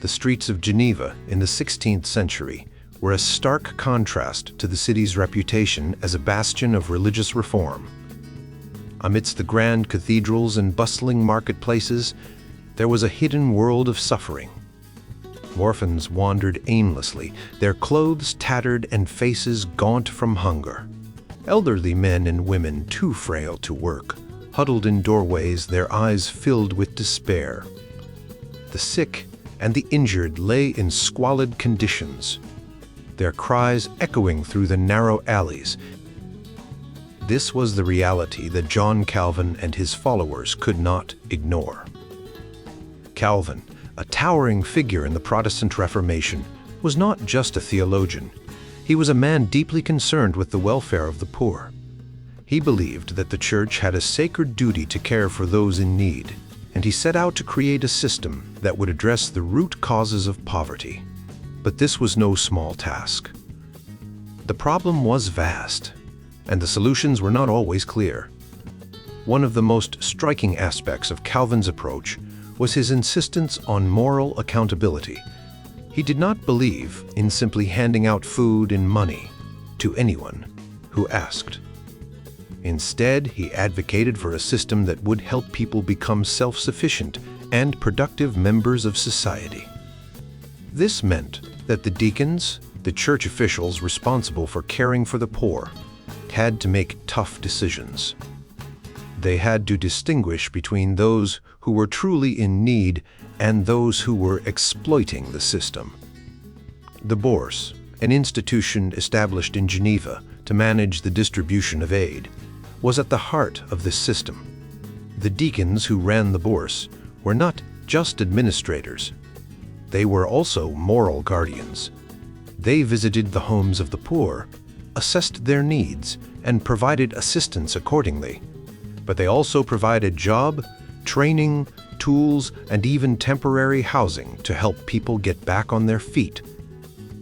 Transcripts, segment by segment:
The streets of Geneva in the 16th century were a stark contrast to the city's reputation as a bastion of religious reform. Amidst the grand cathedrals and bustling marketplaces, there was a hidden world of suffering. Orphans wandered aimlessly, their clothes tattered and faces gaunt from hunger. Elderly men and women, too frail to work, huddled in doorways, their eyes filled with despair. The sick and the injured lay in squalid conditions, their cries echoing through the narrow alleys. This was the reality that John Calvin and his followers could not ignore. Calvin, a towering figure in the Protestant Reformation, was not just a theologian. He was a man deeply concerned with the welfare of the poor. He believed that the church had a sacred duty to care for those in need, and he set out to create a system that would address the root causes of poverty. But this was no small task. The problem was vast, and the solutions were not always clear. One of the most striking aspects of Calvin's approach was his insistence on moral accountability. He did not believe in simply handing out food and money to anyone who asked. Instead, he advocated for a system that would help people become self-sufficient and productive members of society. This meant that the deacons, the church officials responsible for caring for the poor, had to make tough decisions. They had to distinguish between those who were truly in need and those who were exploiting the system. The Bourse, an institution established in Geneva to manage the distribution of aid, was at the heart of this system. The deacons who ran the Bourse were not just administrators. They were also moral guardians. They visited the homes of the poor, assessed their needs, and provided assistance accordingly. But they also provided job, training, tools, and even temporary housing to help people get back on their feet.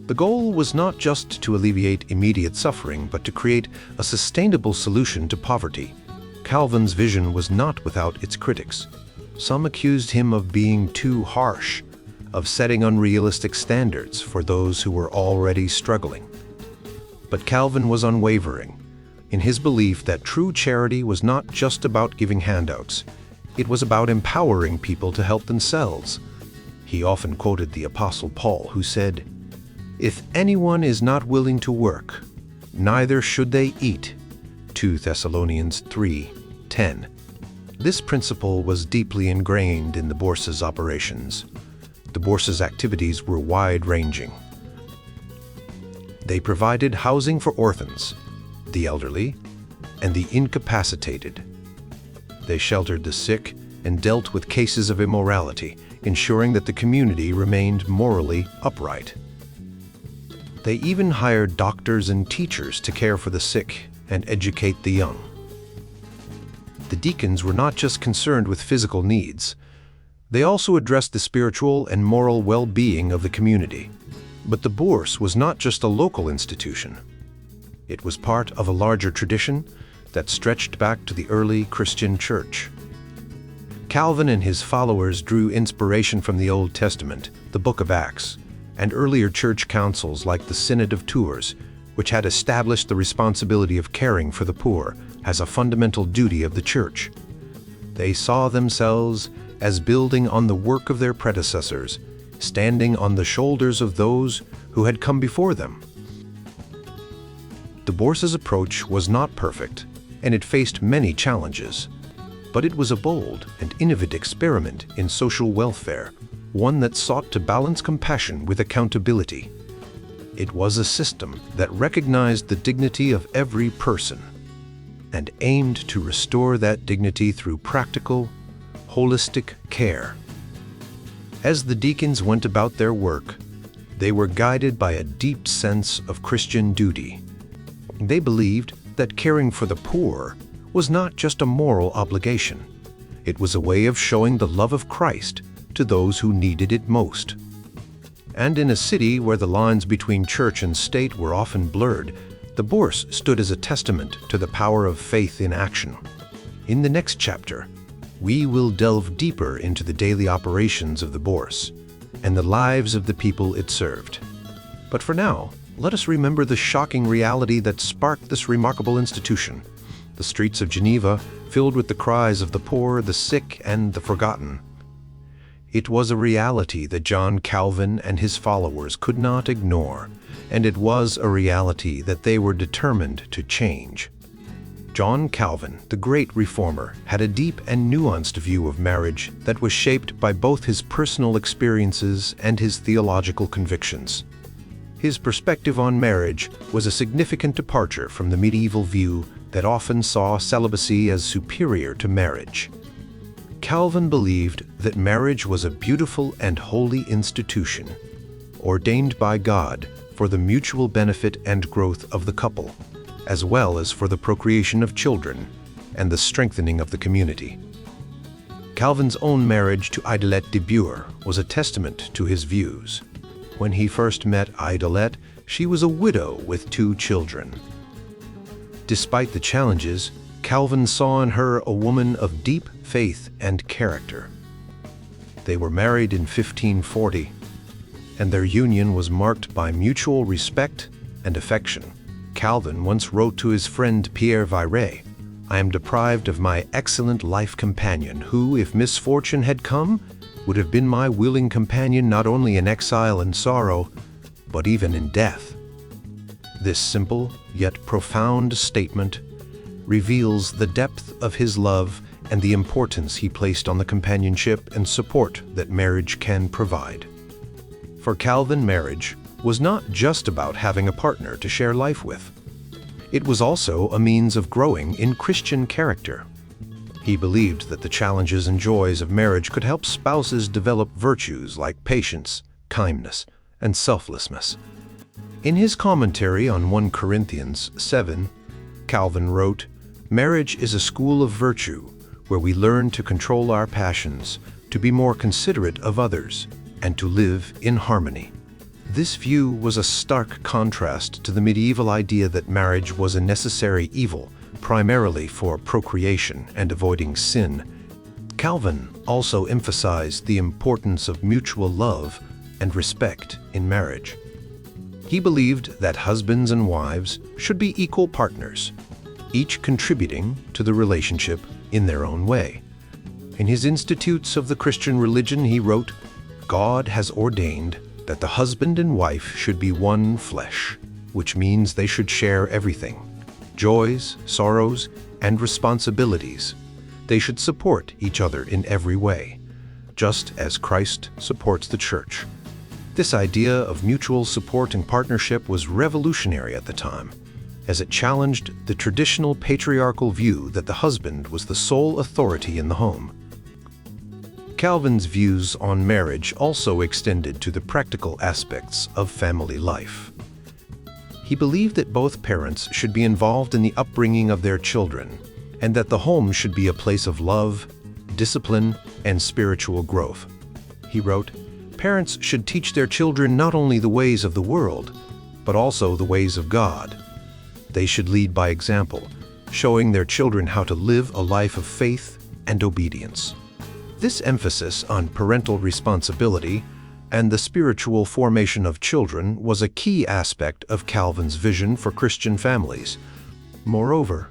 The goal was not just to alleviate immediate suffering, but to create a sustainable solution to poverty. Calvin's vision was not without its critics. Some accused him of being too harsh, of setting unrealistic standards for those who were already struggling. But Calvin was unwavering in his belief that true charity was not just about giving handouts. It was about empowering people to help themselves. He often quoted the Apostle Paul, who said, "If anyone is not willing to work, neither should they eat." 2 Thessalonians 3:10. This principle was deeply ingrained in the Bourse's operations. The Bourse's activities were wide-ranging. They provided housing for orphans, the elderly, and the incapacitated. They sheltered the sick and dealt with cases of immorality, ensuring that the community remained morally upright. They even hired doctors and teachers to care for the sick and educate the young. The deacons were not just concerned with physical needs. They also addressed the spiritual and moral well-being of the community. But the Bourse was not just a local institution. It was part of a larger tradition that stretched back to the early Christian church. Calvin and his followers drew inspiration from the Old Testament, the Book of Acts, and earlier church councils like the Synod of Tours, which had established the responsibility of caring for the poor as a fundamental duty of the church. They saw themselves as building on the work of their predecessors, standing on the shoulders of those who had come before them. The Bourse's approach was not perfect, and it faced many challenges. But it was a bold and innovative experiment in social welfare, one that sought to balance compassion with accountability. It was a system that recognized the dignity of every person and aimed to restore that dignity through practical, holistic care. As the deacons went about their work, they were guided by a deep sense of Christian duty. They believed that caring for the poor was not just a moral obligation. It was a way of showing the love of Christ to those who needed it most. And in a city where the lines between church and state were often blurred, the Bourse stood as a testament to the power of faith in action. In the next chapter, we will delve deeper into the daily operations of the Bourse, and the lives of the people it served. But for now, let us remember the shocking reality that sparked this remarkable institution. The streets of Geneva filled with the cries of the poor, the sick, and the forgotten. It was a reality that John Calvin and his followers could not ignore, and it was a reality that they were determined to change. John Calvin, the great reformer, had a deep and nuanced view of marriage that was shaped by both his personal experiences and his theological convictions. His perspective on marriage was a significant departure from the medieval view that often saw celibacy as superior to marriage. Calvin believed that marriage was a beautiful and holy institution, ordained by God for the mutual benefit and growth of the couple, as well as for the procreation of children and the strengthening of the community. Calvin's own marriage to Idelette de Bure was a testament to his views. When he first met Idelette, she was a widow with 2 children. Despite the challenges, Calvin saw in her a woman of deep faith and character. They were married in 1540, and their union was marked by mutual respect and affection. Calvin once wrote to his friend Pierre Viret, "I am deprived of my excellent life companion, who, if misfortune had come, would have been my willing companion not only in exile and sorrow, but even in death." This simple yet profound statement reveals the depth of his love and the importance he placed on the companionship and support that marriage can provide. For Calvin, marriage was not just about having a partner to share life with. It was also a means of growing in Christian character. He believed that the challenges and joys of marriage could help spouses develop virtues like patience, kindness, and selflessness. In his commentary on 1 Corinthians 7, Calvin wrote, "Marriage is a school of virtue where we learn to control our passions, to be more considerate of others, and to live in harmony." This view was a stark contrast to the medieval idea that marriage was a necessary evil, primarily for procreation and avoiding sin. Calvin also emphasized the importance of mutual love and respect in marriage. He believed that husbands and wives should be equal partners, each contributing to the relationship in their own way. In his Institutes of the Christian Religion, he wrote, "God has ordained that the husband and wife should be one flesh, which means they should share everything, joys, sorrows, and responsibilities. They should support each other in every way, just as Christ supports the church." This idea of mutual support and partnership was revolutionary at the time, as it challenged the traditional patriarchal view that the husband was the sole authority in the home. Calvin's views on marriage also extended to the practical aspects of family life. He believed that both parents should be involved in the upbringing of their children, and that the home should be a place of love, discipline, and spiritual growth. He wrote, "Parents should teach their children not only the ways of the world, but also the ways of God. They should lead by example, showing their children how to live a life of faith and obedience." This emphasis on parental responsibility and the spiritual formation of children was a key aspect of Calvin's vision for Christian families. Moreover,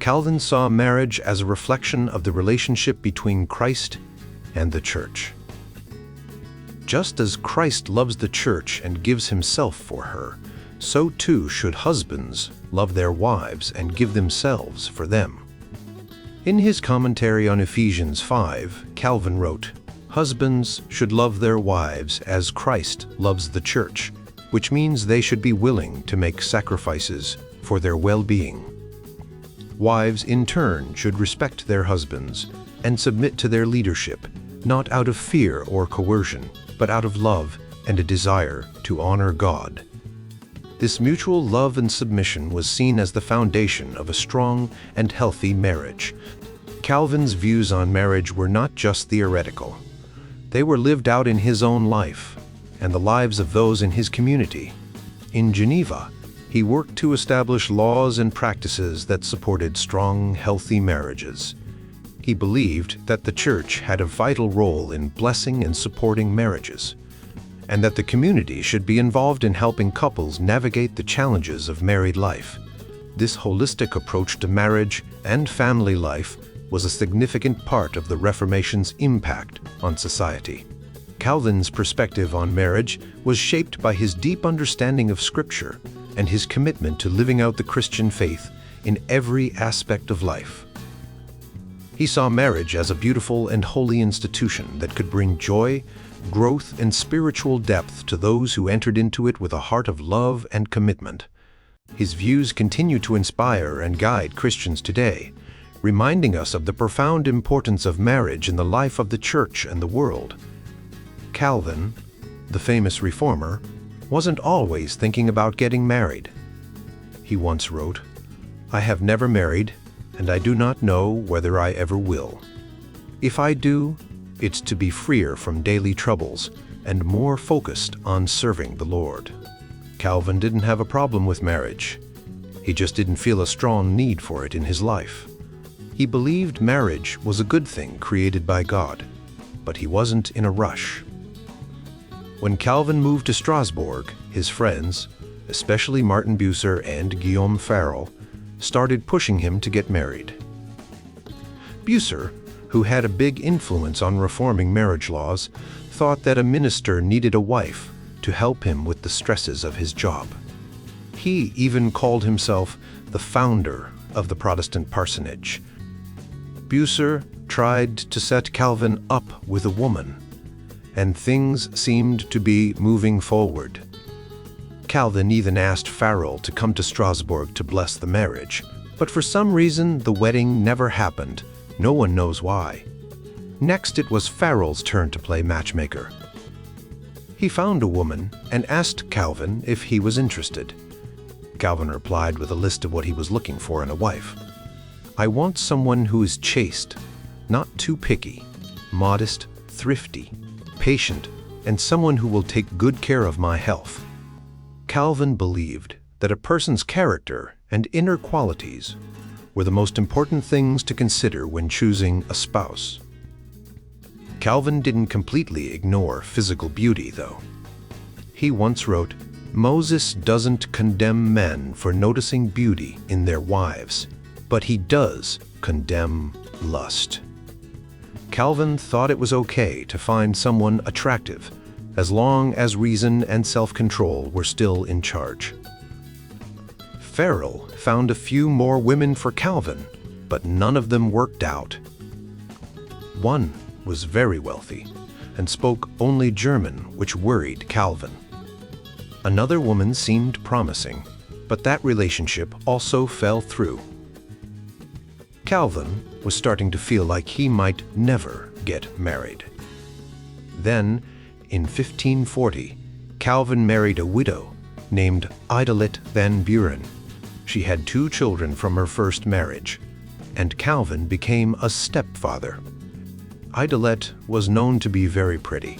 Calvin saw marriage as a reflection of the relationship between Christ and the church. Just as Christ loves the church and gives himself for her, so too should husbands love their wives and give themselves for them. In his commentary on Ephesians 5, Calvin wrote, "Husbands should love their wives as Christ loves the church, which means they should be willing to make sacrifices for their well-being. Wives, in turn, should respect their husbands and submit to their leadership, not out of fear or coercion, but out of love and a desire to honor God." This mutual love and submission was seen as the foundation of a strong and healthy marriage. Calvin's views on marriage were not just theoretical. They were lived out in his own life and the lives of those in his community. In Geneva, he worked to establish laws and practices that supported strong, healthy marriages. He believed that the church had a vital role in blessing and supporting marriages. and that the community should be involved in helping couples navigate the challenges of married life. This holistic approach to marriage and family life was a significant part of the Reformation's impact on society. Calvin's perspective on marriage was shaped by his deep understanding of Scripture and his commitment to living out the Christian faith in every aspect of life. He saw marriage as a beautiful and holy institution that could bring joy, growth, and spiritual depth to those who entered into it with a heart of love and commitment. His views continue to inspire and guide Christians today, reminding us of the profound importance of marriage in the life of the Church and the world. Calvin, the famous reformer, wasn't always thinking about getting married. He once wrote, "I have never married, and I do not know whether I ever will. If I do, it's to be freer from daily troubles and more focused on serving the Lord." Calvin didn't have a problem with marriage. He just didn't feel a strong need for it in his life. He believed marriage was a good thing created by God, but he wasn't in a rush. When Calvin moved to Strasbourg, his friends, especially Martin Bucer and Guillaume Farel, started pushing him to get married. Bucer, who had a big influence on reforming marriage laws, thought that a minister needed a wife to help him with the stresses of his job. He even called himself the founder of the Protestant parsonage. Bucer tried to set Calvin up with a woman, and things seemed to be moving forward. Calvin even asked Farel to come to Strasbourg to bless the marriage, but for some reason the wedding never happened. No one knows why. Next, it was Farel's turn to play matchmaker. He found a woman and asked Calvin if he was interested. Calvin replied with a list of what he was looking for in a wife. "I want someone who is chaste, not too picky, modest, thrifty, patient, and someone who will take good care of my health." Calvin believed that a person's character and inner qualities were the most important things to consider when choosing a spouse. Calvin didn't completely ignore physical beauty, though. He once wrote, "Moses doesn't condemn men for noticing beauty in their wives, but he does condemn lust." Calvin thought it was okay to find someone attractive, as long as reason and self-control were still in charge. Farel found a few more women for Calvin, but none of them worked out. One was very wealthy and spoke only German, which worried Calvin. Another woman seemed promising, but that relationship also fell through. Calvin was starting to feel like he might never get married. Then, in 1540, Calvin married a widow named Idelette van Buren. She had 2 children from her first marriage, and Calvin became a stepfather. Idelette was known to be very pretty,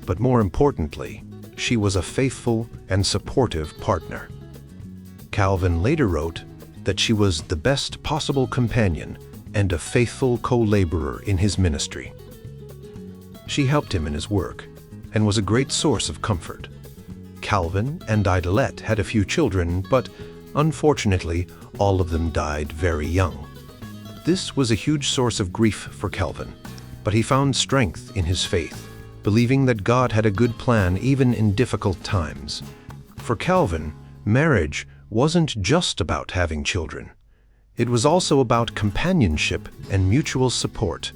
but more importantly, she was a faithful and supportive partner. Calvin later wrote that she was the best possible companion and a faithful co-laborer in his ministry. She helped him in his work and was a great source of comfort. Calvin and Idelette had a few children, but unfortunately, all of them died very young. This was a huge source of grief for Calvin, but he found strength in his faith, believing that God had a good plan even in difficult times. For Calvin, marriage wasn't just about having children. It was also about companionship and mutual support.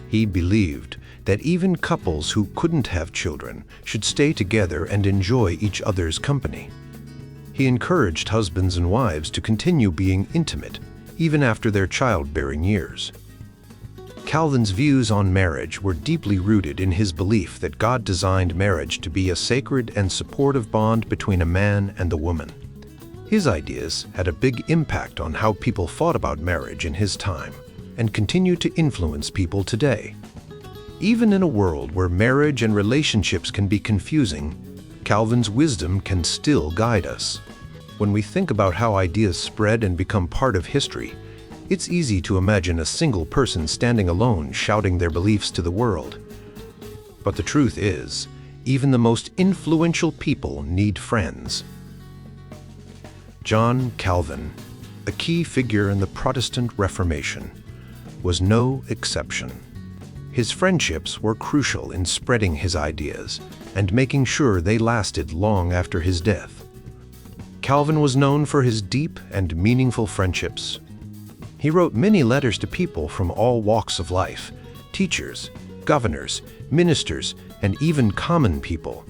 He believed that even couples who couldn't have children should stay together and enjoy each other's company. He encouraged husbands and wives to continue being intimate, even after their childbearing years. Calvin's views on marriage were deeply rooted in his belief that God designed marriage to be a sacred and supportive bond between a man and a woman. His ideas had a big impact on how people thought about marriage in his time and continue to influence people today. Even in a world where marriage and relationships can be confusing, Calvin's wisdom can still guide us. When we think about how ideas spread and become part of history, it's easy to imagine a single person standing alone shouting their beliefs to the world. But the truth is, Even the most influential people need friends. John Calvin, a key figure in the Protestant Reformation, was no exception. His friendships were crucial in spreading his ideas and making sure they lasted long after his death. Calvin was known for his deep and meaningful friendships. He wrote many letters to people from all walks of life: teachers, governors, ministers, and even common people.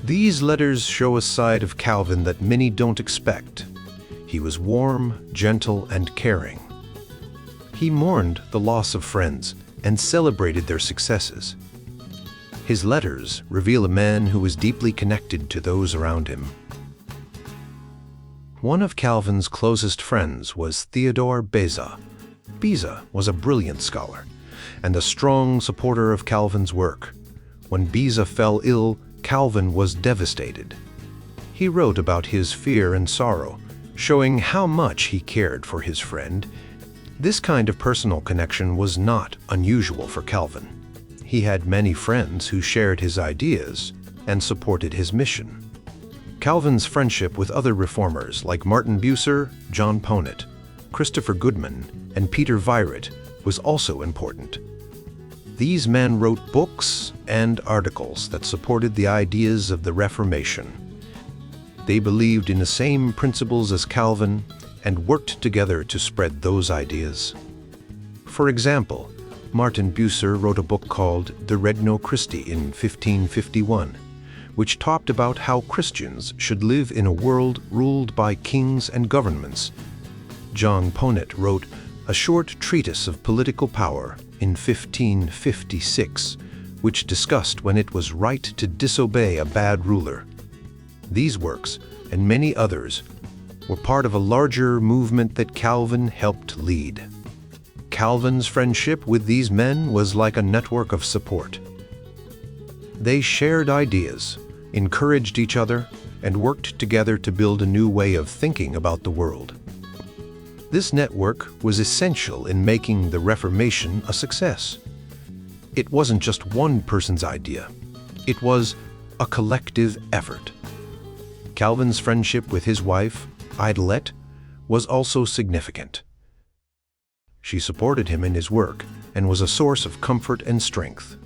These letters show a side of Calvin that many don't expect. He was warm, gentle, and caring. He mourned the loss of friends and celebrated their successes. His letters reveal a man who was deeply connected to those around him. One of Calvin's closest friends was Theodore Beza. Beza was a brilliant scholar and a strong supporter of Calvin's work. When Beza fell ill, Calvin was devastated. He wrote about his fear and sorrow, showing how much he cared for his friend. This kind of personal connection was not unusual for Calvin. He had many friends who shared his ideas and supported his mission. Calvin's friendship with other reformers like Martin Bucer, John Ponet, Christopher Goodman, and Peter Viret was also important. These men wrote books and articles that supported the ideas of the Reformation. They believed in the same principles as Calvin and worked together to spread those ideas. For example, Martin Bucer wrote a book called De Regno Christi in 1551, which talked about how Christians should live in a world ruled by kings and governments. John Ponet wrote a short treatise of political power in 1556, which discussed when it was right to disobey a bad ruler. These works, and many others, were part of a larger movement that Calvin helped lead. Calvin's friendship with these men was like a network of support. They shared ideas, encouraged each other, and worked together to build a new way of thinking about the world. This network was essential in making the Reformation a success. It wasn't just one person's idea. It was a collective effort. Calvin's friendship with his wife, Idelette, was also significant. She supported him in his work and was a source of comfort and strength.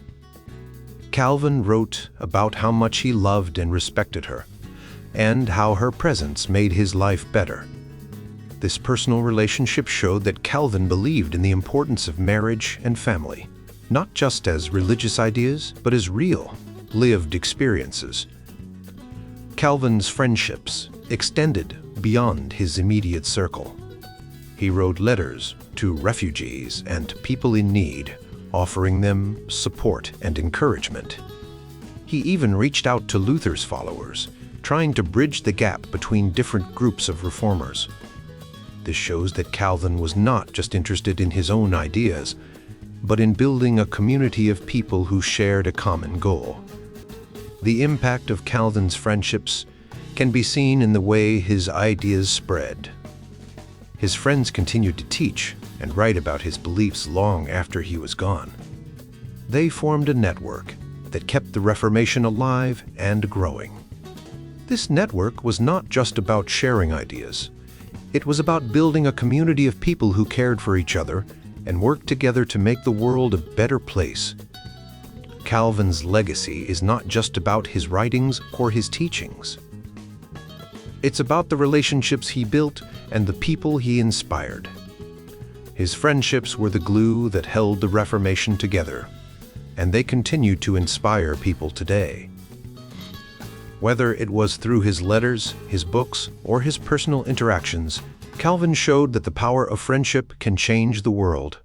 Calvin wrote about how much he loved and respected her, and how her presence made his life better. This personal relationship showed that Calvin believed in the importance of marriage and family, not just as religious ideas, but as real, lived experiences. Calvin's friendships extended beyond his immediate circle. He wrote letters to refugees and people in need, offering them support and encouragement. He even reached out to Luther's followers, trying to bridge the gap between different groups of reformers. This shows that Calvin was not just interested in his own ideas, but in building a community of people who shared a common goal. The impact of Calvin's friendships can be seen in the way his ideas spread. His friends continued to teach and write about his beliefs long after he was gone. They formed a network that kept the Reformation alive and growing. This network was not just about sharing ideas. It was about building a community of people who cared for each other and worked together to make the world a better place. Calvin's legacy is not just about his writings or his teachings. It's about the relationships he built and the people he inspired. His friendships were the glue that held the Reformation together, and they continue to inspire people today. Whether it was through his letters, his books, or his personal interactions, Calvin showed that the power of friendship can change the world.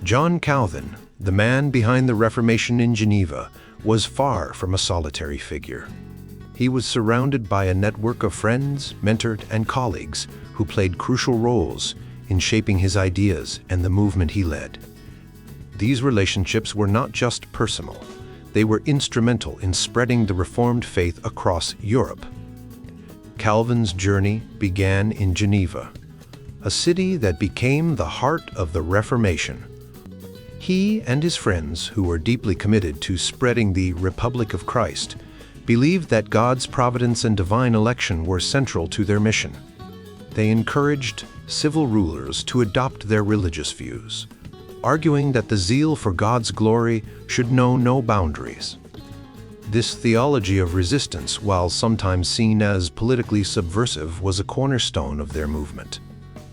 John Calvin, the man behind the Reformation in Geneva, was far from a solitary figure. He was surrounded by a network of friends, mentored, and colleagues who played crucial roles in shaping his ideas and the movement he led. These relationships were not just personal. They were instrumental in spreading the Reformed faith across Europe. Calvin's journey began in Geneva, a city that became the heart of the Reformation. He and his friends, who were deeply committed to spreading the Republic of Christ, believed that God's providence and divine election were central to their mission. They encouraged civil rulers to adopt their religious views, arguing that the zeal for God's glory should know no boundaries. This theology of resistance, while sometimes seen as politically subversive, was a cornerstone of their movement.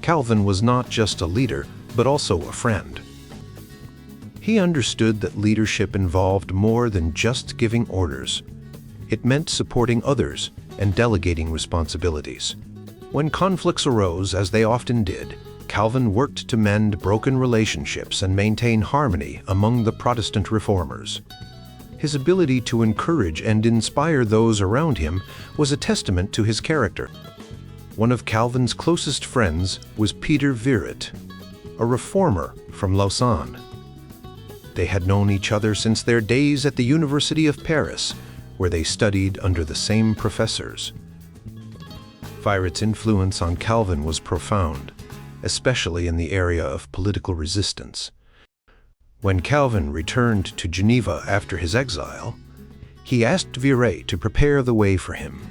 Calvin was not just a leader, but also a friend. He understood that leadership involved more than just giving orders. It meant supporting others and delegating responsibilities. When conflicts arose, as they often did, Calvin worked to mend broken relationships and maintain harmony among the Protestant reformers. His ability to encourage and inspire those around him was a testament to his character. One of Calvin's closest friends was Peter Viret, a reformer from Lausanne. They had known each other since their days at the University of Paris, where they studied under the same professors. Viret's influence on Calvin was profound, especially in the area of political resistance. When Calvin returned to Geneva after his exile, he asked Viret to prepare the way for him.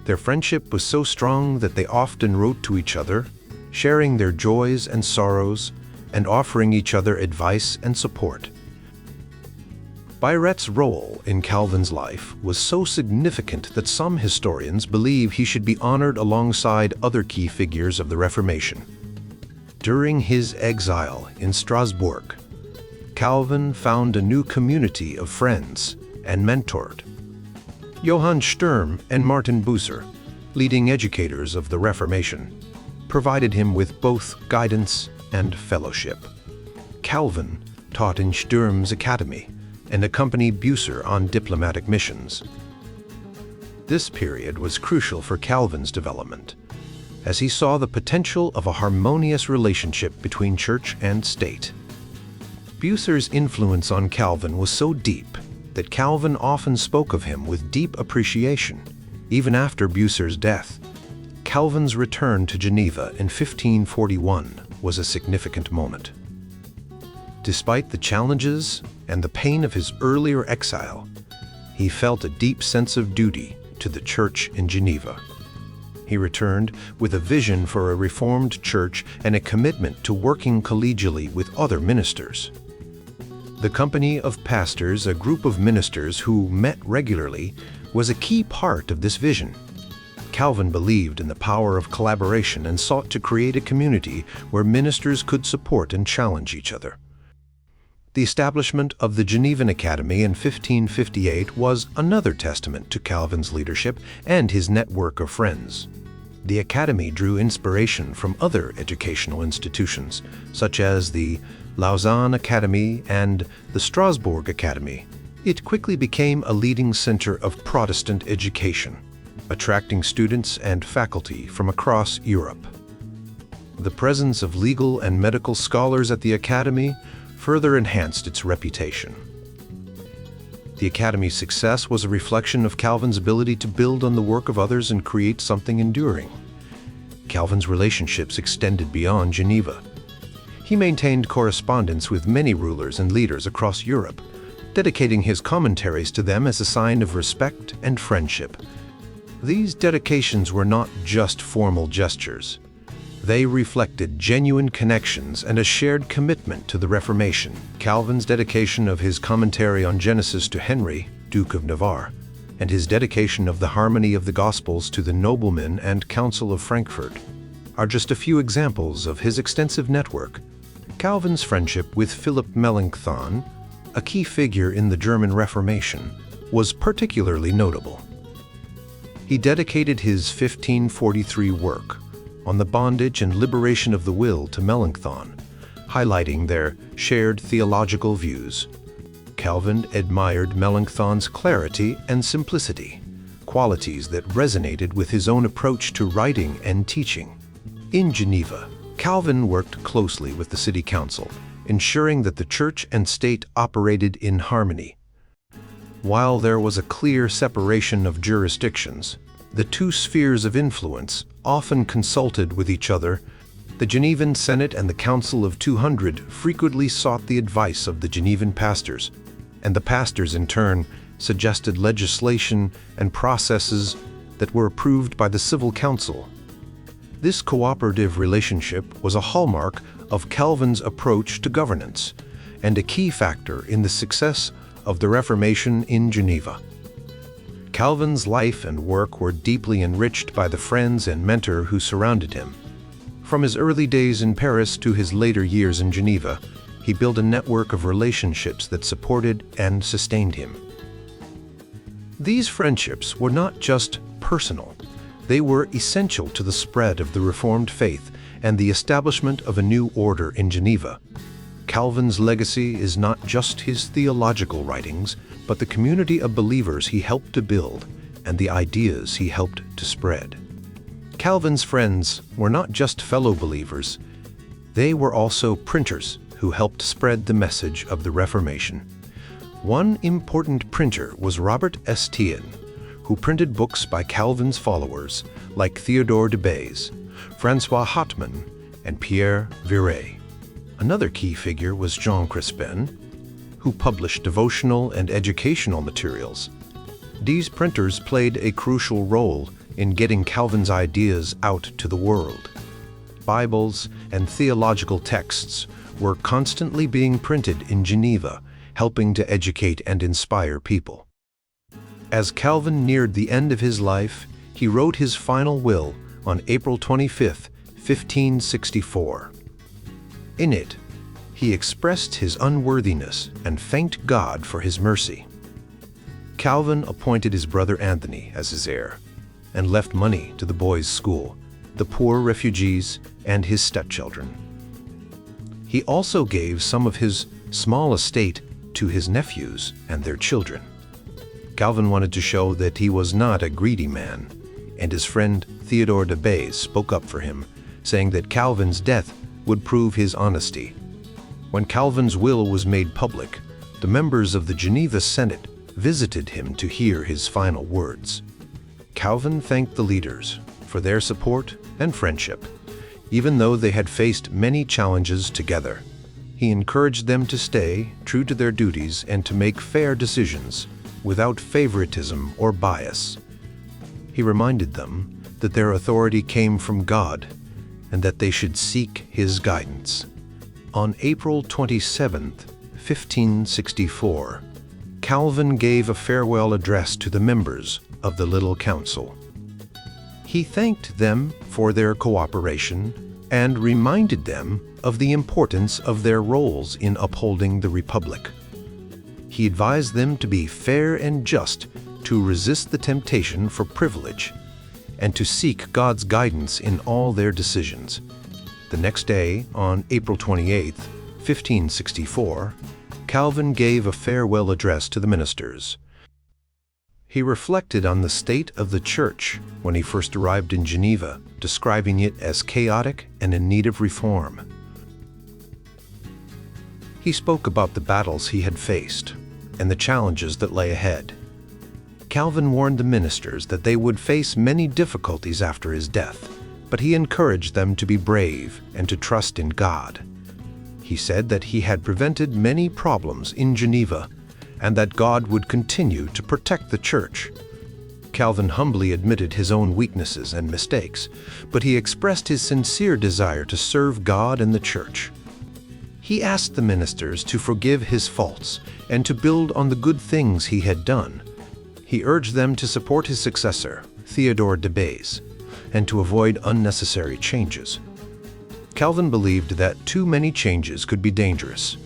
Their friendship was so strong that they often wrote to each other, sharing their joys and sorrows, and offering each other advice and support. Viret's role in Calvin's life was so significant that some historians believe he should be honored alongside other key figures of the Reformation. During his exile in Strasbourg, Calvin found a new community of friends and mentored. Johann Sturm and Martin Bucer, leading educators of the Reformation, provided him with both guidance and fellowship. Calvin taught in Sturm's academy and accompanied Bucer on diplomatic missions. This period was crucial for Calvin's development, as he saw the potential of a harmonious relationship between church and state. Bucer's influence on Calvin was so deep that Calvin often spoke of him with deep appreciation. Even after Bucer's death, Calvin's return to Geneva in 1541 was a significant moment. Despite the challenges and the pain of his earlier exile, he felt a deep sense of duty to the church in Geneva. He returned with a vision for a reformed church and a commitment to working collegially with other ministers. The company of pastors, a group of ministers who met regularly, was a key part of this vision. Calvin believed in the power of collaboration and sought to create a community where ministers could support and challenge each other. The establishment of the Genevan Academy in 1558 was another testament to Calvin's leadership and his network of friends. The Academy drew inspiration from other educational institutions, such as the Lausanne Academy and the Strasbourg Academy. It quickly became a leading center of Protestant education, attracting students and faculty from across Europe. The presence of legal and medical scholars at the Academy further enhanced its reputation. The Academy's success was a reflection of Calvin's ability to build on the work of others and create something enduring. Calvin's relationships extended beyond Geneva. He maintained correspondence with many rulers and leaders across Europe, dedicating his commentaries to them as a sign of respect and friendship. These dedications were not just formal gestures. They reflected genuine connections and a shared commitment to the Reformation. Calvin's dedication of his commentary on Genesis to Henry, Duke of Navarre, and his dedication of the harmony of the Gospels to the noblemen and Council of Frankfurt are just a few examples of his extensive network. Calvin's friendship with Philip Melanchthon, a key figure in the German Reformation, was particularly notable. He dedicated his 1543 work on the bondage and liberation of the will to Melanchthon, highlighting their shared theological views. Calvin admired Melanchthon's clarity and simplicity, qualities that resonated with his own approach to writing and teaching. In Geneva, Calvin worked closely with the city council, ensuring that the church and state operated in harmony. While there was a clear separation of jurisdictions, the two spheres of influence often consulted with each other. The Genevan Senate and the Council of 200 frequently sought the advice of the Genevan pastors, and the pastors in turn suggested legislation and processes that were approved by the civil council. This cooperative relationship was a hallmark of Calvin's approach to governance and a key factor in the success of the Reformation in Geneva. Calvin's life and work were deeply enriched by the friends and mentor who surrounded him. From his early days in Paris to his later years in Geneva, he built a network of relationships that supported and sustained him. These friendships were not just personal. They were essential to the spread of the Reformed faith and the establishment of a new order in Geneva. Calvin's legacy is not just his theological writings, but the community of believers he helped to build and the ideas he helped to spread. Calvin's friends were not just fellow believers, they were also printers who helped spread the message of the Reformation. One important printer was Robert Estienne, who printed books by Calvin's followers like Theodore de Bèze, François Hartmann, and Pierre Viret. Another key figure was Jean Crispin, who published devotional and educational materials. These printers played a crucial role in getting Calvin's ideas out to the world. Bibles and theological texts were constantly being printed in Geneva, helping to educate and inspire people. As Calvin neared the end of his life, he wrote his final will on April 25, 1564. In it, he expressed his unworthiness and thanked God for his mercy. Calvin appointed his brother Anthony as his heir and left money to the boys' school, the poor refugees, and his stepchildren. He also gave some of his small estate to his nephews and their children. Calvin wanted to show that he was not a greedy man, and his friend Theodore de Bèze spoke up for him, saying that Calvin's death would prove his honesty. When Calvin's will was made public, the members of the Geneva Senate visited him to hear his final words. Calvin thanked the leaders for their support and friendship. Even though they had faced many challenges together, he encouraged them to stay true to their duties and to make fair decisions without favoritism or bias. He reminded them that their authority came from God and that they should seek His guidance. On April 27, 1564, Calvin gave a farewell address to the members of the little council. He thanked them for their cooperation and reminded them of the importance of their roles in upholding the Republic. He advised them to be fair and just, to resist the temptation for privilege, and to seek God's guidance in all their decisions. The next day, on April 28, 1564, Calvin gave a farewell address to the ministers. He reflected on the state of the Church when he first arrived in Geneva, describing it as chaotic and in need of reform. He spoke about the battles he had faced and the challenges that lay ahead. Calvin warned the ministers that they would face many difficulties after his death, but he encouraged them to be brave and to trust in God. He said that he had prevented many problems in Geneva and that God would continue to protect the Church. Calvin humbly admitted his own weaknesses and mistakes, but he expressed his sincere desire to serve God and the Church. He asked the ministers to forgive his faults and to build on the good things he had done. He urged them to support his successor, Theodore de Bèze, and to avoid unnecessary changes. Calvin believed that too many changes could be dangerous.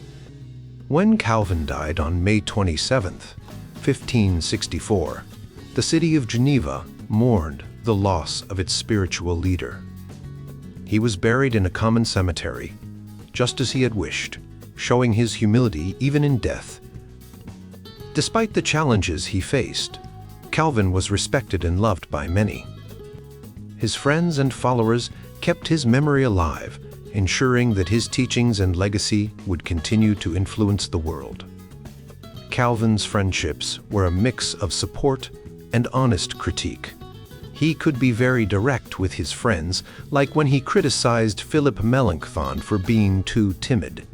When Calvin died on May 27, 1564, the city of Geneva mourned the loss of its spiritual leader. He was buried in a common cemetery, just as he had wished, showing his humility even in death. Despite the challenges he faced, Calvin was respected and loved by many. His friends and followers kept his memory alive, ensuring that his teachings and legacy would continue to influence the world. Calvin's friendships were a mix of support and honest critique. He could be very direct with his friends, like when he criticized Philip Melanchthon for being too timid.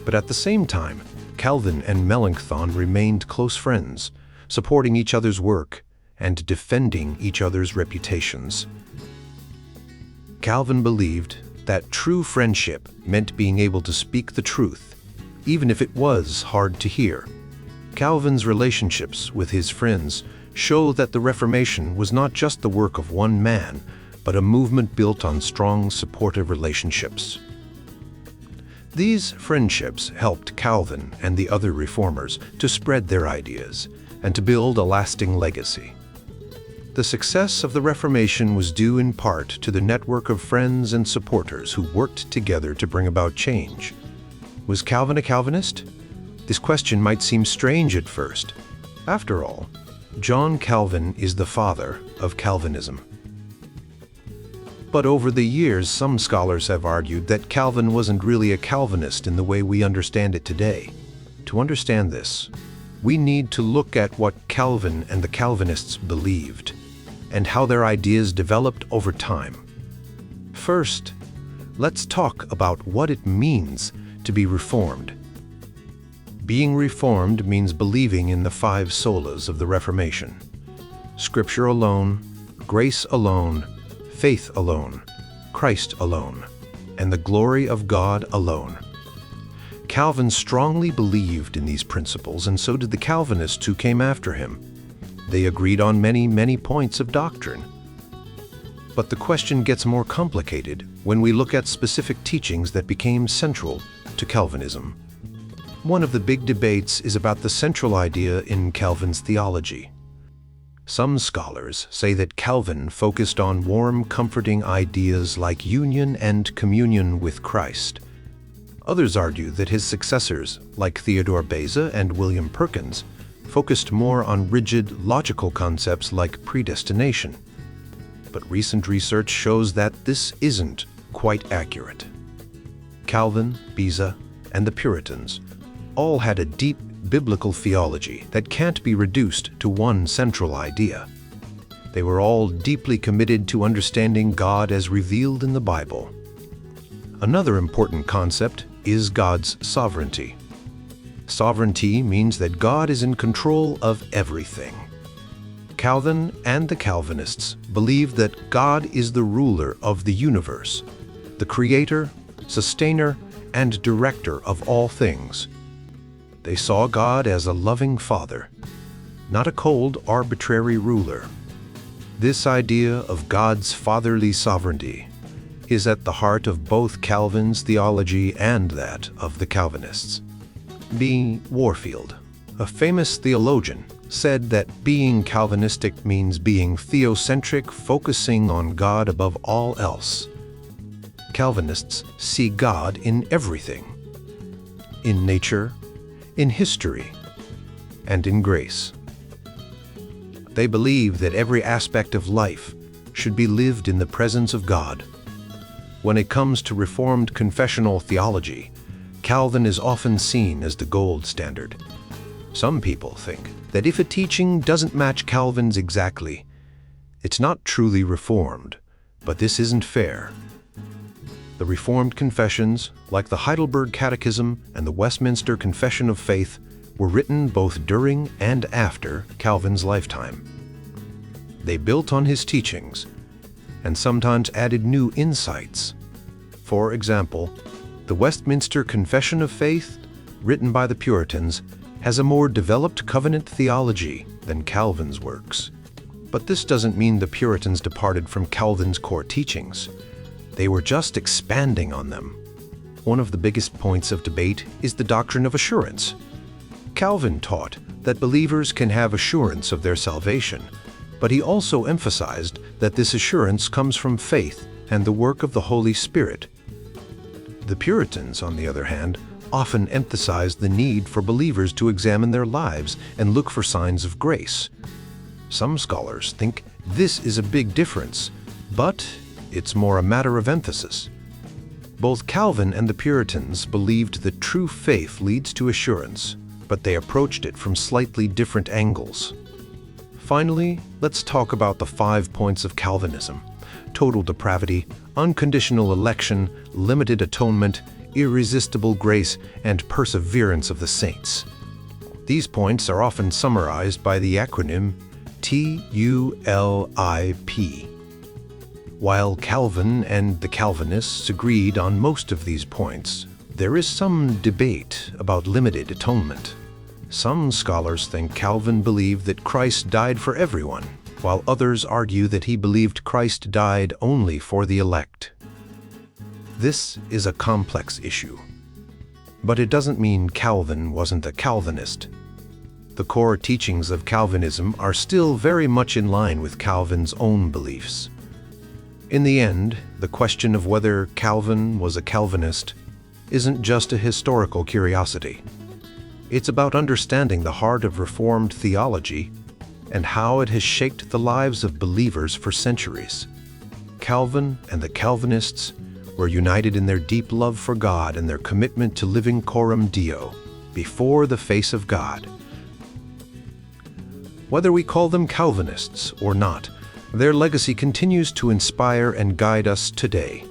But at the same time, Calvin and Melanchthon remained close friends, supporting each other's work and defending each other's reputations. Calvin believed that true friendship meant being able to speak the truth, even if it was hard to hear. Calvin's relationships with his friends show that the Reformation was not just the work of one man, but a movement built on strong, supportive relationships. These friendships helped Calvin and the other reformers to spread their ideas and to build a lasting legacy. The success of the Reformation was due in part to the network of friends and supporters who worked together to bring about change. Was Calvin a Calvinist? This question might seem strange at first. After all, John Calvin is the father of Calvinism. But over the years, some scholars have argued that Calvin wasn't really a Calvinist in the way we understand it today. To understand this, we need to look at what Calvin and the Calvinists believed, and how their ideas developed over time. First, let's talk about what it means to be Reformed. Being Reformed means believing in the 5 solas of the Reformation: Scripture alone, grace alone, faith alone, Christ alone, and the glory of God alone. Calvin strongly believed in these principles, and so did the Calvinists who came after him. They agreed on many points of doctrine. But the question gets more complicated when we look at specific teachings that became central to Calvinism. One of the big debates is about the central idea in Calvin's theology. Some scholars say that Calvin focused on warm, comforting ideas like union and communion with Christ. Others argue that his successors, like Theodore Beza and William Perkins, focused more on rigid, logical concepts like predestination. But recent research shows that this isn't quite accurate. Calvin, Beza, and the Puritans all had a deep biblical theology that can't be reduced to one central idea. They were all deeply committed to understanding God as revealed in the Bible. Another important concept is God's sovereignty. Sovereignty means that God is in control of everything. Calvin and the Calvinists believed that God is the ruler of the universe, the creator, sustainer, and director of all things. They saw God as a loving father, not a cold, arbitrary ruler. This idea of God's fatherly sovereignty is at the heart of both Calvin's theology and that of the Calvinists. B. Warfield, a famous theologian, said that being Calvinistic means being theocentric, focusing on God above all else. Calvinists see God in everything: in nature, in history, and in grace. They believe that every aspect of life should be lived in the presence of God. When it comes to Reformed confessional theology, Calvin is often seen as the gold standard. Some people think that if a teaching doesn't match Calvin's exactly, it's not truly Reformed, but this isn't fair. The Reformed confessions, like the Heidelberg Catechism and the Westminster Confession of Faith, were written both during and after Calvin's lifetime. They built on his teachings and sometimes added new insights. For example, the Westminster Confession of Faith, written by the Puritans, has a more developed covenant theology than Calvin's works. But this doesn't mean the Puritans departed from Calvin's core teachings. They were just expanding on them. One of the biggest points of debate is the doctrine of assurance. Calvin taught that believers can have assurance of their salvation, but he also emphasized that this assurance comes from faith and the work of the Holy Spirit. The Puritans, on the other hand, often emphasized the need for believers to examine their lives and look for signs of grace. Some scholars think this is a big difference, but it's more a matter of emphasis. Both Calvin and the Puritans believed that true faith leads to assurance, but they approached it from slightly different angles. Finally, let's talk about the 5 points of Calvinism: total depravity, unconditional election, limited atonement, irresistible grace, and perseverance of the saints. These points are often summarized by the acronym TULIP. While Calvin and the Calvinists agreed on most of these points, there is some debate about limited atonement. Some scholars think Calvin believed that Christ died for everyone, while others argue that he believed Christ died only for the elect. This is a complex issue, but it doesn't mean Calvin wasn't a Calvinist. The core teachings of Calvinism are still very much in line with Calvin's own beliefs. In the end, the question of whether Calvin was a Calvinist isn't just a historical curiosity. It's about understanding the heart of Reformed theology and how it has shaped the lives of believers for centuries. Calvin and the Calvinists were united in their deep love for God and their commitment to living coram Deo, before the face of God. Whether we call them Calvinists or not, their legacy continues to inspire and guide us today.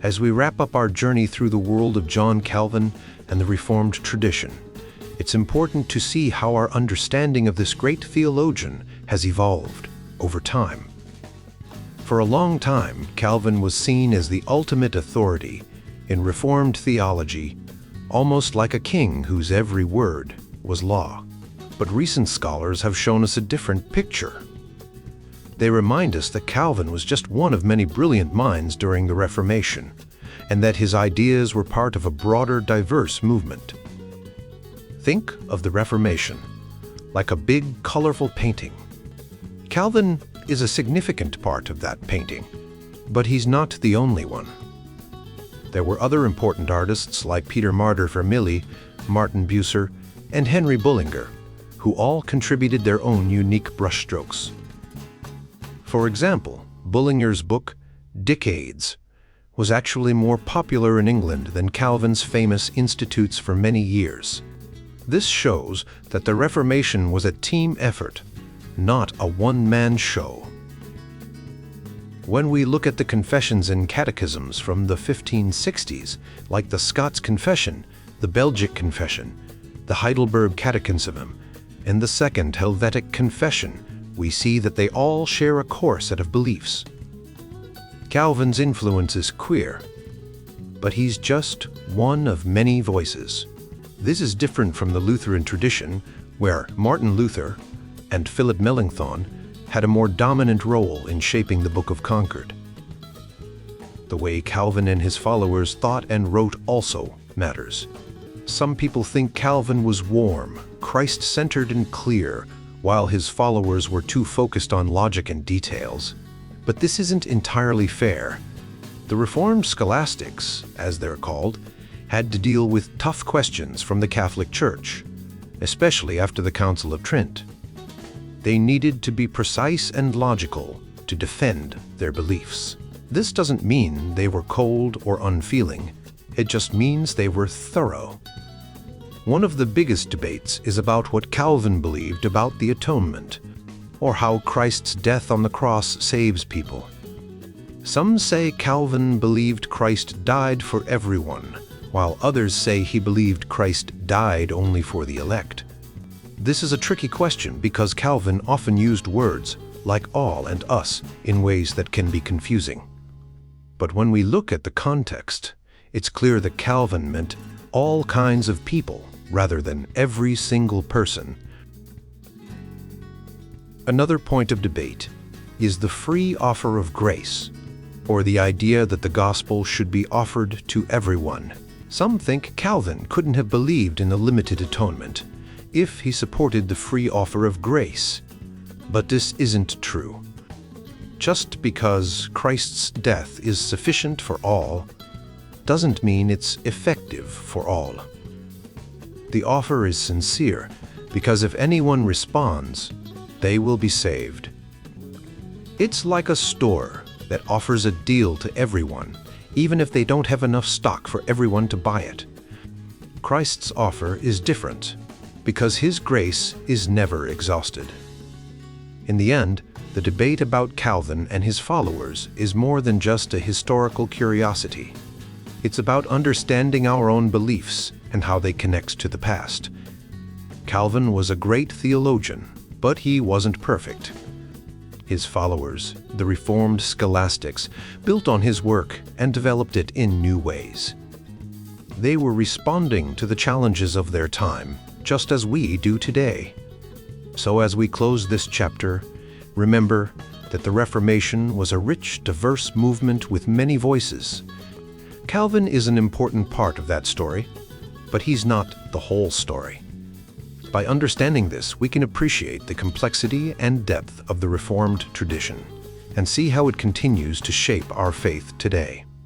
As we wrap up our journey through the world of John Calvin and the Reformed tradition, it's important to see how our understanding of this great theologian has evolved over time. For a long time, Calvin was seen as the ultimate authority in Reformed theology, almost like a king whose every word was law. But recent scholars have shown us a different picture. They remind us that Calvin was just one of many brilliant minds during the Reformation, and that his ideas were part of a broader, diverse movement. Think of the Reformation like a big, colorful painting. Calvin is a significant part of that painting, but he's not the only one. There were other important artists like Peter Martyr Vermilye, Martin Bucer, and Henry Bullinger, who all contributed their own unique brushstrokes. For example, Bullinger's book, Decades, was actually more popular in England than Calvin's famous Institutes for many years. This shows that the Reformation was a team effort, not a one-man show. When we look at the confessions and catechisms from the 1560s, like the Scots Confession, the Belgic Confession, the Heidelberg Catechism, and the Second Helvetic Confession, we see that they all share a core set of beliefs. Calvin's influence is clear, but he's just one of many voices. This is different from the Lutheran tradition, where Martin Luther and Philip Melanchthon had a more dominant role in shaping the Book of Concord. The way Calvin and his followers thought and wrote also matters. Some people think Calvin was warm, Christ-centered and clear, while his followers were too focused on logic and details. But this isn't entirely fair. The Reformed scholastics, as they're called, had to deal with tough questions from the Catholic Church, especially after the Council of Trent. They needed to be precise and logical to defend their beliefs. This doesn't mean they were cold or unfeeling. It just means they were thorough. One of the biggest debates is about what Calvin believed about the atonement, or how Christ's death on the cross saves people. Some say Calvin believed Christ died for everyone, while others say he believed Christ died only for the elect. This is a tricky question because Calvin often used words like all and us in ways that can be confusing. But when we look at the context, it's clear that Calvin meant all kinds of people rather than every single person. Another point of debate is the free offer of grace, or the idea that the gospel should be offered to everyone. Some think Calvin couldn't have believed in a limited atonement if he supported the free offer of grace. But this isn't true. Just because Christ's death is sufficient for all doesn't mean it's effective for all. The offer is sincere because if anyone responds, they will be saved. It's like a store that offers a deal to everyone, even if they don't have enough stock for everyone to buy it. Christ's offer is different because his grace is never exhausted. In the end, the debate about Calvin and his followers is more than just a historical curiosity. It's about understanding our own beliefs and how they connect to the past. Calvin was a great theologian, but he wasn't perfect. His followers, the Reformed scholastics, built on his work and developed it in new ways. They were responding to the challenges of their time, just as we do today. So as we close this chapter, remember that the Reformation was a rich, diverse movement with many voices. Calvin is an important part of that story, but he's not the whole story. By understanding this, we can appreciate the complexity and depth of the Reformed tradition and see how it continues to shape our faith today.